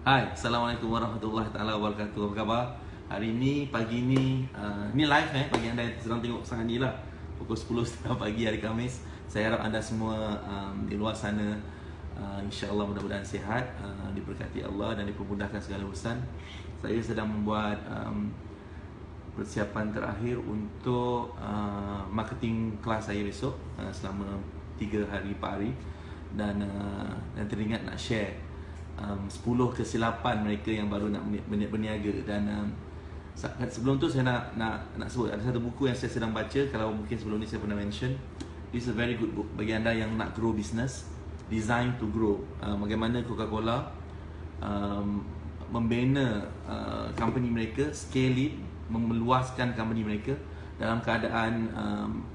Hai, Assalamualaikum warahmatullahi taala wabarakatuh. Apa khabar? Hari ini, pagi ni, ni live bagi anda yang sedang tengok sangat ni lah. Pukul 10.30 pagi hari Khamis. Saya harap anda semua di luar sana insya-Allah mudah-mudahan sihat, diberkati Allah dan dipermudahkan segala urusan. Saya sedang membuat persiapan terakhir untuk marketing kelas saya besok selama 3 hari 4 hari dan teringat nak share 10 kesilapan mereka yang baru nak berniaga. Dan sebelum tu saya nak sebut ada satu buku yang saya sedang baca. Kalau mungkin sebelum ni saya pernah mention, this is a very good book bagi anda yang nak grow business, Design to Grow. Bagaimana Coca-Cola membina company mereka, scale it, meluaskan company mereka dalam keadaan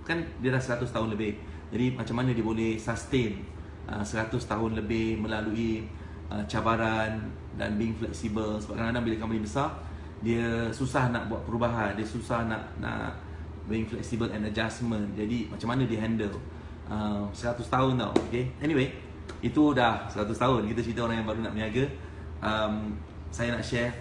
kan dia dah 100 tahun lebih. Jadi macam mana dia boleh sustain 100 tahun lebih melalui cabaran dan being flexible. Sebab kadang-kadang bila company besar, dia susah nak buat perubahan, dia susah nak being flexible and adjustment. Jadi macam mana dia handle 100 tahun tau. Okay? Anyway, itu dah 100 tahun. Kita cerita orang yang baru nak berniaga. Saya nak share,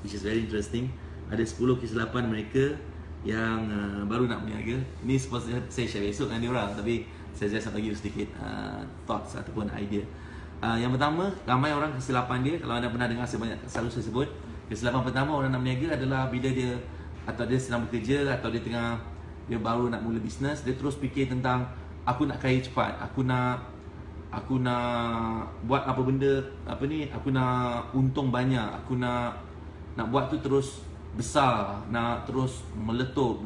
which is very interesting. Ada 10 kesilapan mereka yang baru nak berniaga. Ini supaya saya share besok dengan dia orang, tapi saya just nak bagi sedikit thoughts ataupun idea. Yang pertama, ramai orang kesilapan dia, kalau anda pernah dengar selalu saya sebut, kesilapan pertama orang nak berniaga adalah bila dia atau dia sedang bekerja atau dia baru nak mula bisnes, dia terus fikir tentang aku nak kaya cepat, aku nak buat apa benda, aku nak untung banyak, aku nak buat tu terus besar, nak terus meletup,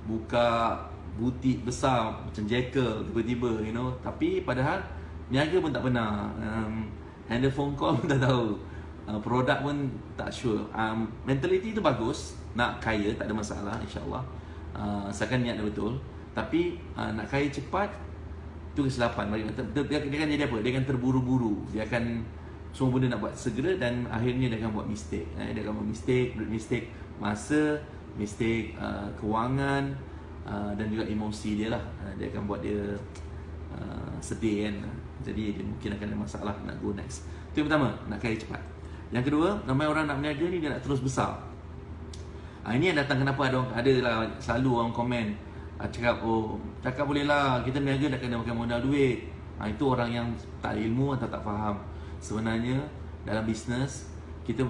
buka butik besar macam Jekyll tiba-tiba, tapi padahal niaga pun tak pernah, handle phone call pun tak tahu, produk pun tak sure. Mentality tu bagus, nak kaya tak ada masalah, insyaAllah, asalkan niat dah betul. Tapi nak kaya cepat, tu kesilapan. Dia akan jadi apa? Dia akan terburu-buru, dia akan semua benda nak buat segera dan akhirnya dia akan buat mistake. Dia akan buat mistake masa, mistake kewangan, dan juga emosi dia lah. Dia akan buat dia sedih kan. Jadi dia mungkin akan ada masalah nak go next. Itu yang pertama, nak kaya cepat. Yang kedua, ramai orang nak berniaga ni dia nak terus besar. Ini yang datang kenapa ada lah selalu orang komen cakap boleh lah kita berniaga dah kena makan modal duit. Itu orang yang tak ada ilmu atau tak faham. Sebenarnya dalam bisnes kita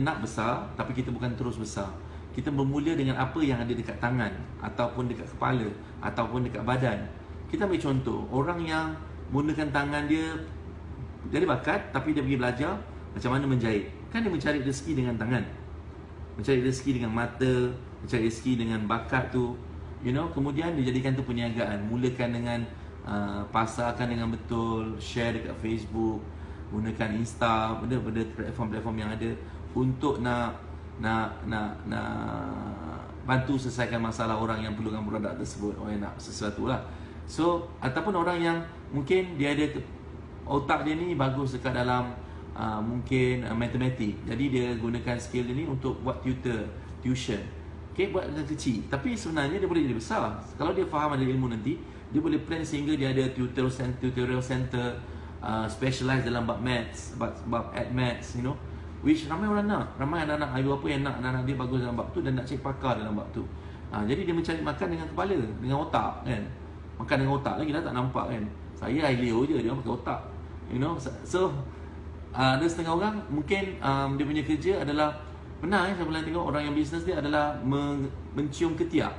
nak besar, tapi kita bukan terus besar. Kita bermula dengan apa yang ada dekat tangan ataupun dekat kepala ataupun dekat badan. Kita ambil contoh, orang yang menggunakan tangan dia jadi bakat, tapi dia pergi belajar macam mana menjahit. Kan dia mencari rezeki dengan tangan, mencari rezeki dengan mata, mencari rezeki dengan bakat tu, kemudian dia jadikan tu perniagaan. Mulakan dengan pasarkan dengan betul, share dekat Facebook, gunakan Insta, benda-benda platform-platform yang ada untuk nak bantu selesaikan masalah orang yang perlukan produk tersebut, orang yang nak sesuatu lah. So, ataupun orang yang mungkin dia ada otak dia ni bagus dekat dalam mungkin matematik, jadi dia gunakan skill dia ni untuk buat tuition. Okay, buat dengan kecil, tapi sebenarnya dia boleh jadi besar. Kalau dia faham, ada ilmu nanti, dia boleh plan sehingga dia ada tutorial center, specialize dalam bab maths, bab maths, which ramai orang nak. Ramai anak-anak ibu apa yang nak anak-anak dia bagus dalam bab tu dan nak cari pakar dalam bab tu. Jadi dia mencari makan dengan kepala, dengan otak kan. Makan dengan otak lagi dah tak nampak kan. Saya Aileo je, dia pakai otak, So ada setengah orang mungkin dia punya kerja adalah, pernah saya pernah tengok orang yang bisnes dia adalah mencium ketiak.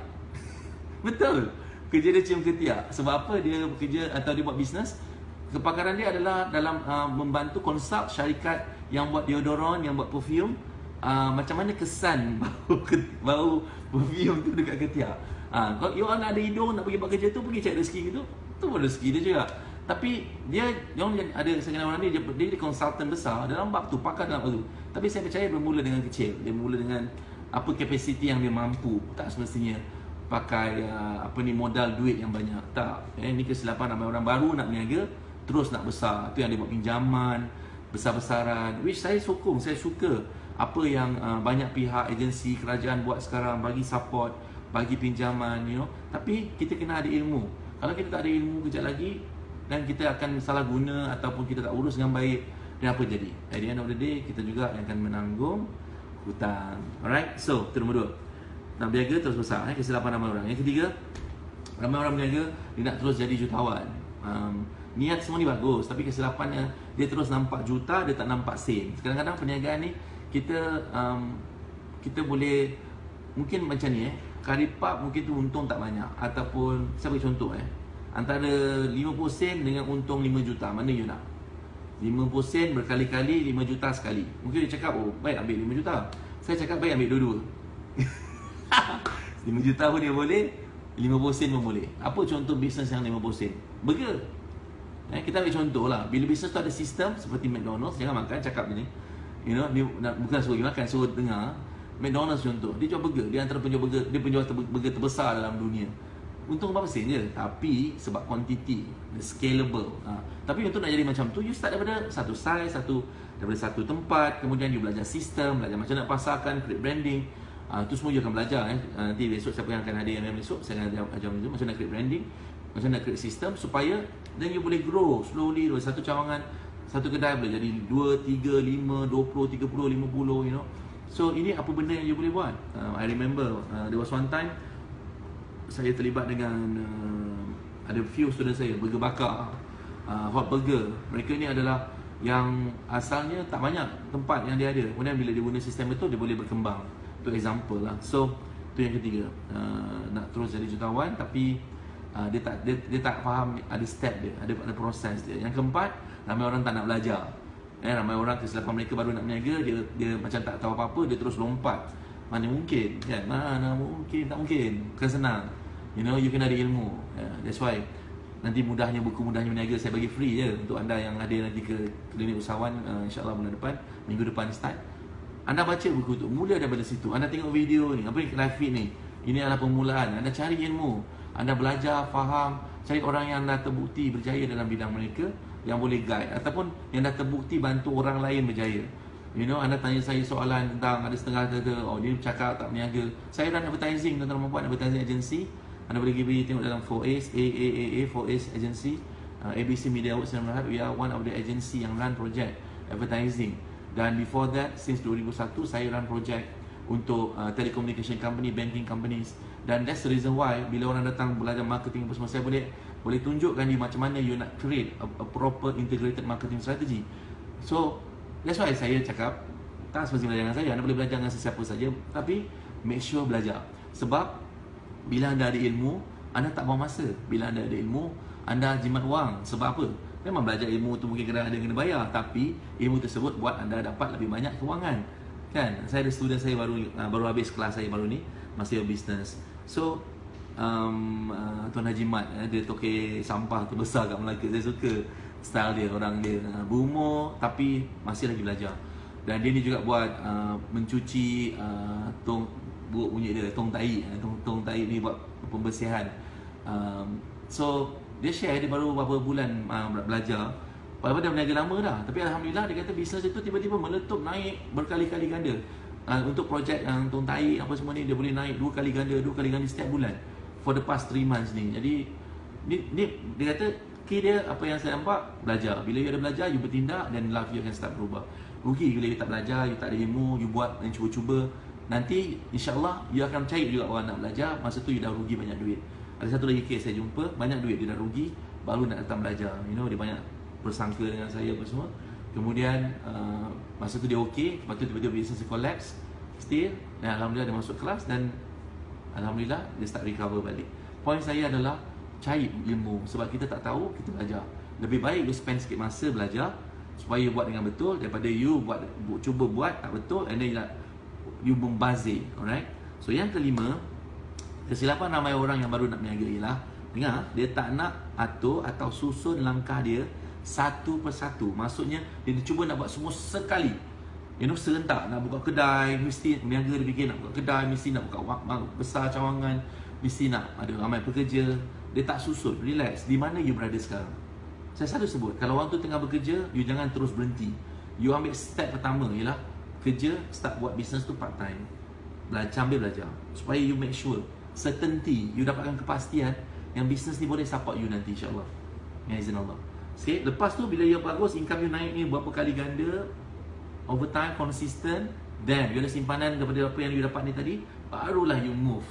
Betul, kerja dia cium ketiak. Sebab apa dia bekerja atau dia buat bisnes? Kepakaran dia adalah dalam membantu konsult syarikat yang buat deodoran, yang buat perfume, macam mana kesan bau perfume tu dekat ketiak. Kalau you orang nak ada hidung, nak pergi buat kerja tu, pergi cari rezeki gitu, tu pun rezeki dia juga. Tapi dia ada segenap orang ni, dia jadi konsultan besar dalam bab tu, pakar dalam bab tu. Tapi saya percaya bermula dengan kecil. Dia mula dengan apa kapasiti yang dia mampu. Tak semestinya pakai modal duit yang banyak. Tak. Ini kesilapan ramai orang baru nak berniaga terus nak besar. Itu yang dia buat pinjaman besar-besaran, which saya sokong, saya suka apa yang banyak pihak agensi kerajaan buat sekarang, bagi support, bagi pinjaman, Tapi kita kena ada ilmu. Kalau kita tak ada ilmu, kejap lagi dan kita akan salah guna ataupun kita tak urus dengan baik dan apa jadi? At the end of the day, kita juga yang akan menanggung hutang. Alright, so itu nombor 2. Nak berniaga terus besar, kesilapan ramai orang. Yang ketiga, ramai orang berniaga dia nak terus jadi jutawan. Niat semua ni bagus, tapi kesilapannya dia terus nampak juta, dia tak nampak sen. Kadang-kadang perniagaan ni kita boleh mungkin macam ni karipap mungkin tu untung tak banyak, ataupun saya bagi contoh antara 50 sen dengan untung 5 juta, mana you nak? 50 sen berkali-kali, 5 juta sekali. Mungkin dia cakap, oh baik ambil 5 juta. Saya cakap baik ambil dua-dua. 5 juta pun dia boleh, 50 sen pun boleh. Apa contoh bisnes yang 50 sen? Burger. Kita ambil contoh lah. Bila bisnes tu ada sistem seperti McDonald's, jangan makan, cakap ni, you know, dia bukan suruh makan, suruh dengar. McDonald's contoh, dia jual burger, dia antara penjual burger, dia penjual burger terbesar dalam dunia. Untung berapa sen je, tapi sebab quantity, the scalable. Tapi untuk nak jadi macam tu, you start daripada satu size, daripada satu tempat, kemudian you belajar sistem, belajar macam nak pasarkan, create branding. Tu semua you akan belajar. Nanti besok siapa yang akan hadir yang besok, saya akan ajar macam nak create branding, macam nak create sistem, supaya then you boleh grow slowly. Satu cawangan, satu kedai boleh jadi 2, 3, 5, 20, 30, 50, you know. So ini apa benda yang you boleh buat. I remember there was one time saya terlibat dengan ada few student saya, burger bakar, hot burger. Mereka ni adalah yang asalnya tak banyak tempat yang dia ada. Kemudian bila dia guna sistem itu, dia boleh berkembang. Itu example lah. So itu yang ketiga, nak terus jadi jutawan tapi dia tak faham ada step dia, ada proses dia. Yang keempat, ramai orang tak nak belajar. Ramai orang kesilapan mereka baru nak berniaga, dia macam tak tahu apa-apa, dia terus lompat. Mana mungkin kan? Mana mungkin, tak mungkin. Bukan senang. You know, you kena ada ilmu. That's why nanti mudahnya buku mudahnya berniaga saya bagi free je untuk anda yang hadir nanti ke klinik usahawan, insya-Allah bulan depan, minggu depan start. Anda baca buku tu, mula daripada situ. Anda tengok video ni, apa yang live feed ni. Ini adalah permulaan. Anda cari ilmu, anda belajar, faham, cari orang yang dah terbukti berjaya dalam bidang mereka, yang boleh guide, ataupun yang dah terbukti bantu orang lain berjaya. You know, anda tanya saya soalan tentang ada setengah kata, oh dia cakap tak berniaga. Saya run advertising, tuan-tuan membuat advertising agency. Anda boleh pergi tengok dalam 4A's, 4A's agency, ABC Media Awards and Rahab. We are one of the agency yang run project advertising. Dan before that, since 2001, saya run project untuk telecommunication company, banking companies. Dan that's the reason why bila orang datang belajar marketing apa semua, saya boleh tunjukkan di macam mana you nak create a proper integrated marketing strategy. So that's why saya cakap tak semestinya belajar dengan saya, anda boleh belajar dengan sesiapa saja, tapi make sure belajar. Sebab bila anda ada ilmu, anda tak buang masa. Bila anda ada ilmu, anda jimat wang. Sebab apa? Memang belajar ilmu tu mungkin kadang ada kena bayar, tapi ilmu tersebut buat anda dapat lebih banyak kewangan. Kan? Saya ada student saya baru habis kelas saya baru ni, masih business. So Tuan Haji Mat, dia tokek sampah tu besar kat Melaka. Saya suka style dia, orang dia berumur tapi masih lagi belajar. Dan dia ni juga buat mencuci tong, buat bunyi dia tong tai. Tong tai ni buat pembersihan. So dia share, dia baru beberapa bulan belajar. Padahal dia berniaga lama dah, tapi Alhamdulillah dia kata bisnes itu tiba-tiba meletup naik berkali-kali ganda. Untuk projek yang tong tai apa semua ni, dia boleh naik 2 kali ganda setiap bulan for the past 3 months ni. Jadi ni dia kata key dia apa yang saya nampak, belajar. Bila you ada belajar, you bertindak, dan life you akan start berubah. Rugi bila you tak belajar, you tak ada ilmu, you buat dan cuba-cuba, nanti insya-Allah you akan cari juga orang nak belajar, masa tu you dah rugi banyak duit. Ada satu lagi kes saya jumpa, banyak duit dia dah rugi baru nak datang belajar. You know, dia banyak bersangka dengan saya apa semua. Kemudian masa tu dia okey, lepas tu tiba-tiba business dia collapse still, dan Alhamdulillah dia masuk kelas dan Alhamdulillah dia start recover balik. Point saya adalah cari ilmu, sebab kita tak tahu, kita belajar. Lebih baik you spend sikit masa belajar supaya you buat dengan betul, daripada you cuba buat tak betul and then you membazir. Alright. So yang kelima, kesilapan ramai orang yang baru nak berniaga ialah, dengar, dia tak nak atur atau susun langkah dia satu persatu. Maksudnya dia cuba nak buat semua sekali. You know, serentak. Nak buka kedai, mesti berniaga dia fikir nak buka kedai, mesti nak buka besar cawangan, mesti nak ada ramai pekerja. Dia tak susun, relax. Di mana you berada sekarang? Saya selalu sebut, kalau orang tu tengah bekerja, you jangan terus berhenti. You ambil step pertama ialah kerja, start buat business tu part time. Sambil belajar, supaya you make sure certainty, you dapatkan kepastian yang business ni boleh support you nanti, insyaAllah, dengan izin Allah. Okay, lepas tu bila you bagus, income you naik ni berapa kali ganda, over time, consistent, then you ada simpanan daripada apa yang you dapat ni tadi, barulah you move.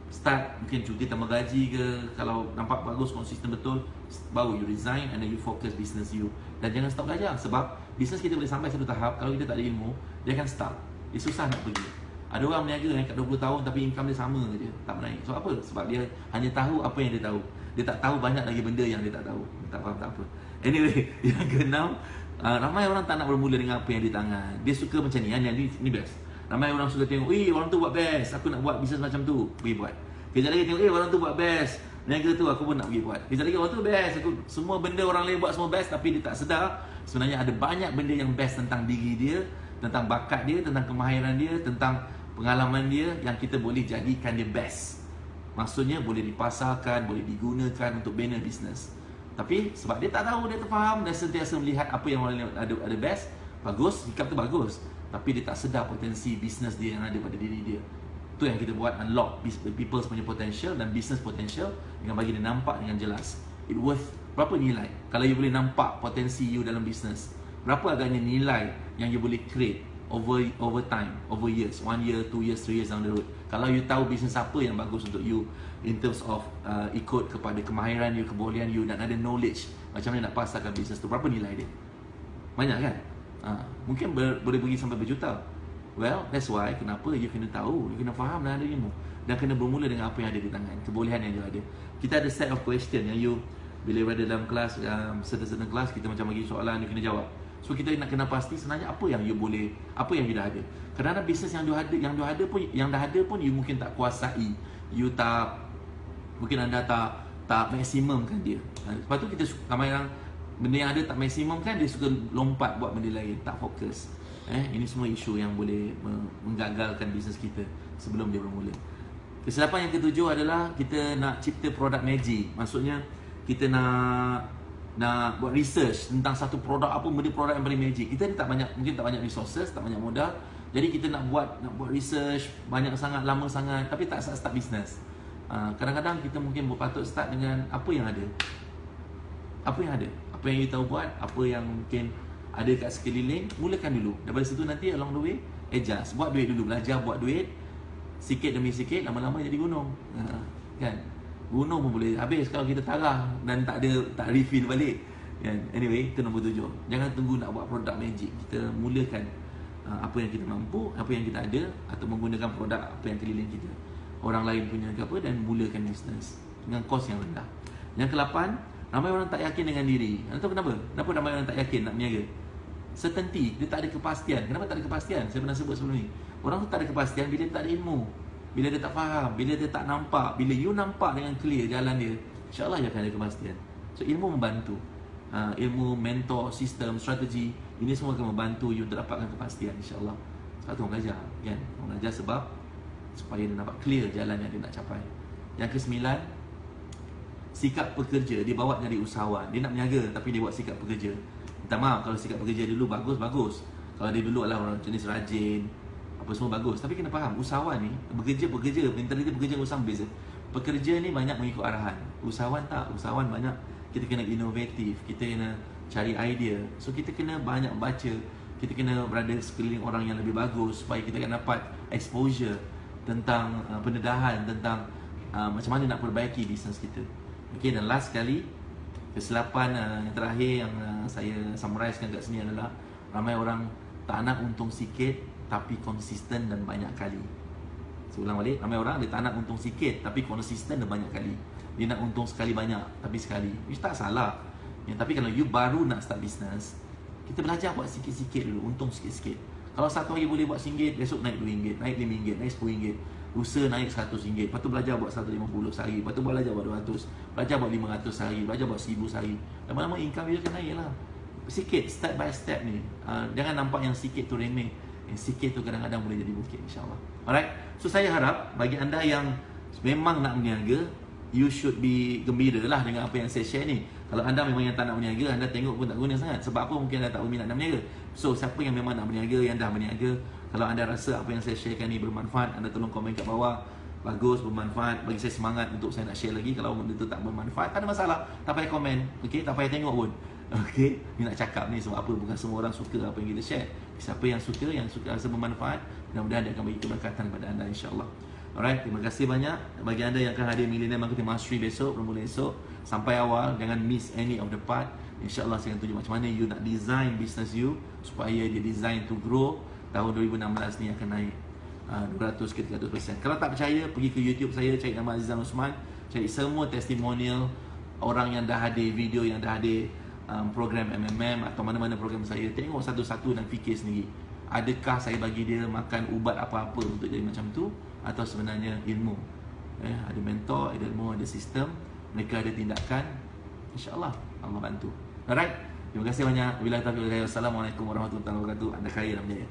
Start, mungkin cuti tambah gaji ke, kalau nampak bagus, konsisten betul, baru you resign and then you focus business you. Dan jangan stop belajar, sebab business kita boleh sampai satu tahap, kalau kita tak ada ilmu, dia akan stuck. Dia susah nak pergi. Ada orang berniaga yang kat 20 tahun tapi income dia sama je, tak menaik. So apa? Sebab dia hanya tahu apa yang dia tahu. Dia tak tahu banyak lagi benda yang dia tak tahu. Tak faham tak apa. Anyway, yang keenam, ramai orang tak nak bermula dengan apa yang di tangan. Dia suka macam ni, ni best. Ramai orang suka tengok, orang tu buat best, aku nak buat bisnes macam tu, pergi buat. Kejap lagi tengok, orang tu buat best, niaga tu aku pun nak pergi buat. Kejap lagi orang tu best, semua benda orang lain buat semua best, tapi dia tak sedar sebenarnya ada banyak benda yang best tentang diri dia, tentang bakat dia, tentang kemahiran dia, tentang pengalaman dia yang kita boleh jadikan dia best. Maksudnya boleh dipasarkan, boleh digunakan untuk bina bisnes. Tapi sebab dia tak tahu, dia tak faham dan sentiasa melihat apa yang orang lain ada best, bagus, sikap tu bagus, tapi dia tak sedar potensi bisnes dia yang ada pada diri dia. Tu yang kita buat, unlock people's punya potential dan business potential dengan bagi dia nampak dengan jelas. It worth berapa nilai? Kalau you boleh nampak potensi you dalam bisnes, berapa agaknya nilai yang you boleh create over time, over years, 1 year, 2 years, 3 years down the road. Kalau you tahu bisnes apa yang bagus untuk you in terms of ikut kepada kemahiran you, kebolehan you dan ada knowledge macam mana nak pasarkan bisnes tu, berapa nilai dia? Banyak kan? Mungkin boleh pergi sampai berjuta. Well, that's why kenapa you kena tahu, you kena faham dan ada ilmu, dan kena bermula dengan apa yang ada di tangan, kebolehan yang you ada. Kita ada set of question yang you bila berada dalam kelas, certain kelas, kita macam bagi soalan, you kena jawab. So kita nak kena pasti sebenarnya apa yang you boleh, apa yang you dah ada. Kadang-kadang bisnes yang dah ada pun you mungkin tak kuasai. You tak, mungkin anda tak maksimumkan dia. Lepas tu kita ramai orang benda yang ada tak maksimum kan, dia suka lompat buat benda lain, tak fokus. Ini semua isu yang boleh menggagalkan bisnes kita sebelum dia bermula. Kesilapan yang ketujuh adalah kita nak cipta produk magic. Maksudnya kita nak buat research tentang satu produk, apa benda produk yang paling magic. Kita ni tak banyak, mungkin tak banyak resources, tak banyak modal. Jadi kita nak buat research banyak sangat, lama sangat, tapi tak start business. Kadang-kadang kita mungkin patut start dengan apa yang ada. Apa yang ada, apa yang you tahu buat, apa yang mungkin ada kat sekeliling, mulakan dulu. Daripada situ nanti along the way adjust, buat duit dulu, belajar buat duit sikit demi sikit, lama-lama jadi gunung. Kan? Gunung pun boleh habis kalau kita tarah dan tak refill balik. Kan? Anyway, itu nombor 7. Jangan tunggu nak buat produk magic. Kita mulakan apa yang kita mampu, apa yang kita ada, atau menggunakan produk apa yang keliling kita, orang lain punya ke apa, dan mulakan bisnes dengan kos yang rendah. Yang ke-8, ramai orang tak yakin dengan diri. Anda tahu kenapa? Kenapa ramai orang tak yakin nak berniaga? Certainty, dia tak ada kepastian. Kenapa tak ada kepastian? Saya pernah sebut sebelum ni. Orang tu tak ada kepastian bila dia tak ada ilmu, bila dia tak faham, bila dia tak nampak. Bila you nampak dengan clear jalan dia, insyaAllah dia akan ada kepastian. So ilmu membantu. Ilmu, mentor, sistem, strategi, ini semua akan membantu you untuk dapatkan kepastian, insyaAllah. Sebab tu orang belajar, kan? Orang belajar sebab supaya dia nampak clear jalan yang dia nak capai. Yang ke-9, sikap pekerja. Dia bawa dari usahawan. Dia nak berniaga tapi dia buat sikap pekerja. Minta maaf kalau sikap pekerja dulu bagus. Kalau dia dulu adalah orang jenis rajin, apa semua bagus. Tapi kena faham, usahawan ni bekerja, mentaliti pekerja usaha berbeza. Pekerja ni banyak mengikut arahan. Usahawan tak. Usahawan banyak kita kena inovatif, kita kena cari idea. So kita kena banyak baca, kita kena berada sekeliling orang yang lebih bagus supaya kita akan dapat exposure tentang pendedahan, tentang macam mana nak perbaiki bisnes kita. Okay, dan last sekali, kesilapan yang terakhir yang saya summarizekan kat sini adalah ramai orang tak nak untung sikit tapi konsisten dan banyak kali. Saya ulang balik, ramai orang dia tak nak untung sikit tapi konsisten dan banyak kali. Dia nak untung sekali banyak tapi sekali. Itu tak salah. Tapi kalau you baru nak start business, kita belajar buat sikit-sikit dulu, untung sikit-sikit. Kalau satu hari boleh buat RM1, besok naik RM2, naik RM5, naik RM10. Usaha naik RM100, lepas tu belajar buat RM150 sehari, lepas tu belajar buat RM200, belajar buat RM500 sehari, belajar buat RM1000 sehari. Lama-lama income dia akan naik lah. Sikit, step by step ni. Jangan nampak yang sikit tu remeh. Yang sikit tu kadang-kadang boleh jadi bukit, insyaAllah. Alright, so saya harap bagi anda yang memang nak berniaga, you should be gembira lah dengan apa yang saya share ni. Kalau anda memang yang tak nak berniaga, anda tengok pun tak guna sangat. Sebab apa? Mungkin anda tak berminat nak berniaga. So siapa yang memang nak berniaga, yang dah berniaga, kalau anda rasa apa yang saya sharekan ni bermanfaat, anda tolong komen kat bawah. Bagus, bermanfaat, bagi saya semangat untuk saya nak share lagi. Kalau benda tu tak bermanfaat, tak ada masalah, tak payah komen, okay? Tak payah tengok pun. Okay, ni nak cakap ni sebab apa? Bukan semua orang suka apa yang kita share. Siapa yang suka rasa bermanfaat, mudah-mudahan dia akan bagi keberkatan pada anda, insyaAllah. Alright, terima kasih banyak bagi anda yang akan hadir Millionaire Marketing Mastery besok, bermula esok sampai awal. Jangan miss any of the part. InsyaAllah saya akan tunjuk macam mana you nak design business you supaya dia design to grow. Tahun 2016 ni akan naik 200 ke 300%. Kalau tak percaya, pergi ke YouTube saya, cari nama Azizan Osman, cari semua testimonial orang yang dah hadir, video yang dah hadir program MMM atau mana-mana program saya. Tengok satu-satu dan fikir sendiri, adakah saya bagi dia makan ubat apa-apa untuk jadi macam tu, atau sebenarnya ilmu. Ada mentor, ada ilmu, ada sistem, mereka ada tindakan. InsyaAllah Allah bantu. Alright, terima kasih banyak. Wabillahi taufiq wal hidayah. Wassalamualaikum warahmatullahi wabarakatuh. Anda kaya dan berjaya.